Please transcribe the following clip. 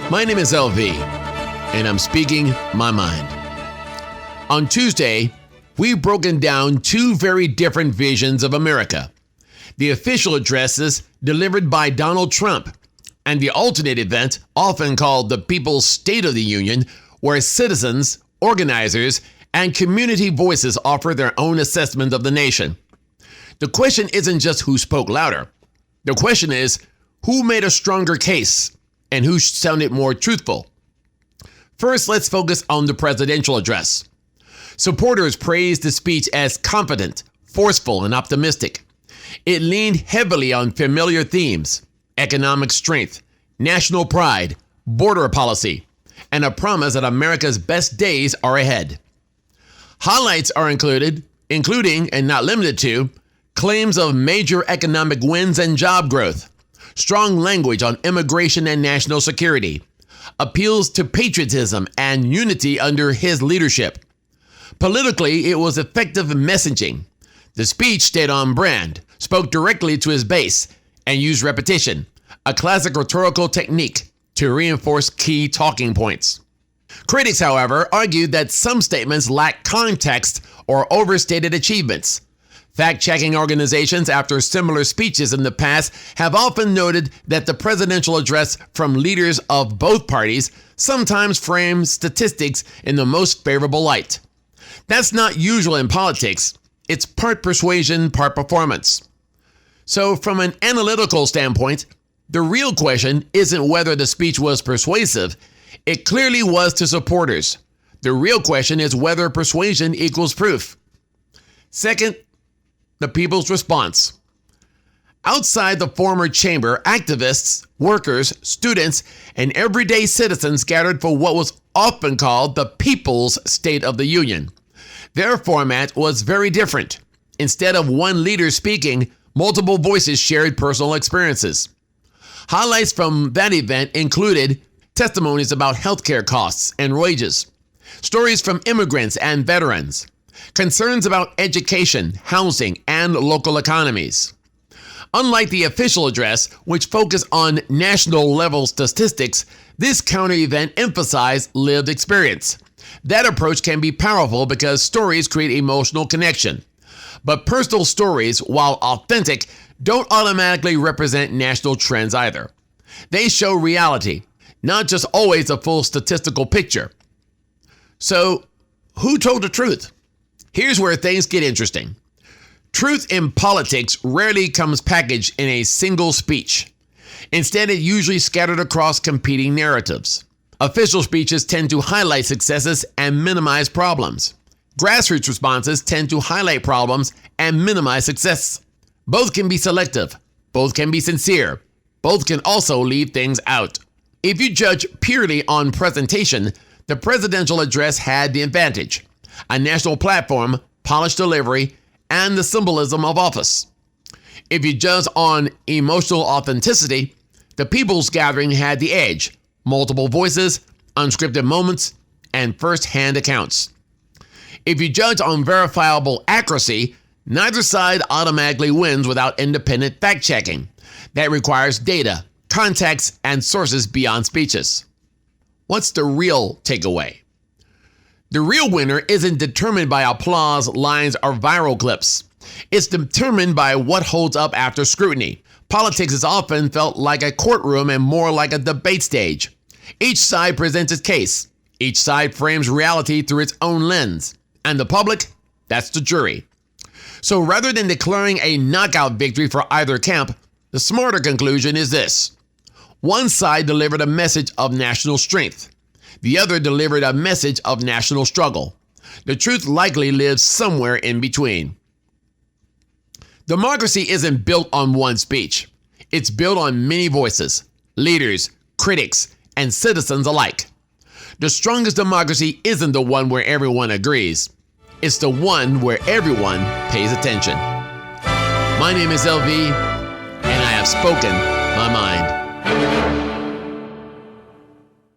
My name is LV, and I'm speaking my mind. On Tuesday, we've broken down two very different visions of America. The official addresses delivered by Donald Trump and the alternate event, often called the People's State of the Union, where citizens, organizers, and community voices offer their own assessment of the nation. The question isn't just who spoke louder. The question is who made a stronger case and who sounded more truthful. First, let's focus on the presidential address. Supporters praised the speech as confident, forceful, and optimistic. It leaned heavily on familiar themes: economic strength, national pride, border policy, and a promise that America's best days are ahead. Highlights are including and not limited to claims of major economic wins and job growth, strong language on immigration and national security, appeals to patriotism and unity under his leadership. Politically, it was effective messaging. The speech stayed on brand, spoke directly to his base, and used repetition, a classic rhetorical technique, to reinforce key talking points. Critics, however, argued that some statements lacked context or overstated achievements. Fact-checking organizations after similar speeches in the past have often noted that the presidential address from leaders of both parties sometimes frames statistics in the most favorable light. That's not usual in politics. It's part persuasion, part performance. So from an analytical standpoint, the real question isn't whether the speech was persuasive. It clearly was to supporters. The real question is whether persuasion equals proof. Second, the people's response. Outside the former chamber, activists, workers, students, and everyday citizens gathered for what was often called the People's State of the Union. Their format was very different. Instead of one leader speaking, multiple voices shared personal experiences. Highlights from that event included testimonies about healthcare costs and wages, stories from immigrants and veterans, concerns about education, housing, and local economies. Unlike the official address, which focused on national level statistics, this counter event emphasized lived experience. That approach can be powerful because stories create emotional connection. But personal stories, while authentic, don't automatically represent national trends either. They show reality, not just always a full statistical picture. So, who told the truth? Here's where things get interesting. Truth in politics rarely comes packaged in a single speech. Instead, it usually scattered across competing narratives. Official speeches tend to highlight successes and minimize problems. Grassroots responses tend to highlight problems and minimize success. Both can be selective. Both can be sincere. Both can also leave things out. If you judge purely on presentation, the presidential address had the advantage: a national platform, polished delivery, and the symbolism of office. If you judge on emotional authenticity, the People's Gathering had the edge: multiple voices, unscripted moments, and first-hand accounts. If you judge on verifiable accuracy, neither side automatically wins without independent fact-checking. That requires data, context, and sources beyond speeches. What's the real takeaway? The real winner isn't determined by applause, lines, or viral clips. It's determined by what holds up after scrutiny. Politics is often felt like a courtroom and more like a debate stage. Each side presents its case. Each side frames reality through its own lens. And the public, that's the jury. So rather than declaring a knockout victory for either camp, the smarter conclusion is this: one side delivered a message of national strength. The other delivered a message of national struggle. The truth likely lives somewhere in between. Democracy isn't built on one speech. It's built on many voices, leaders, critics, and citizens alike. The strongest democracy isn't the one where everyone agrees. It's the one where everyone pays attention. My name is LV, and I have spoken my mind.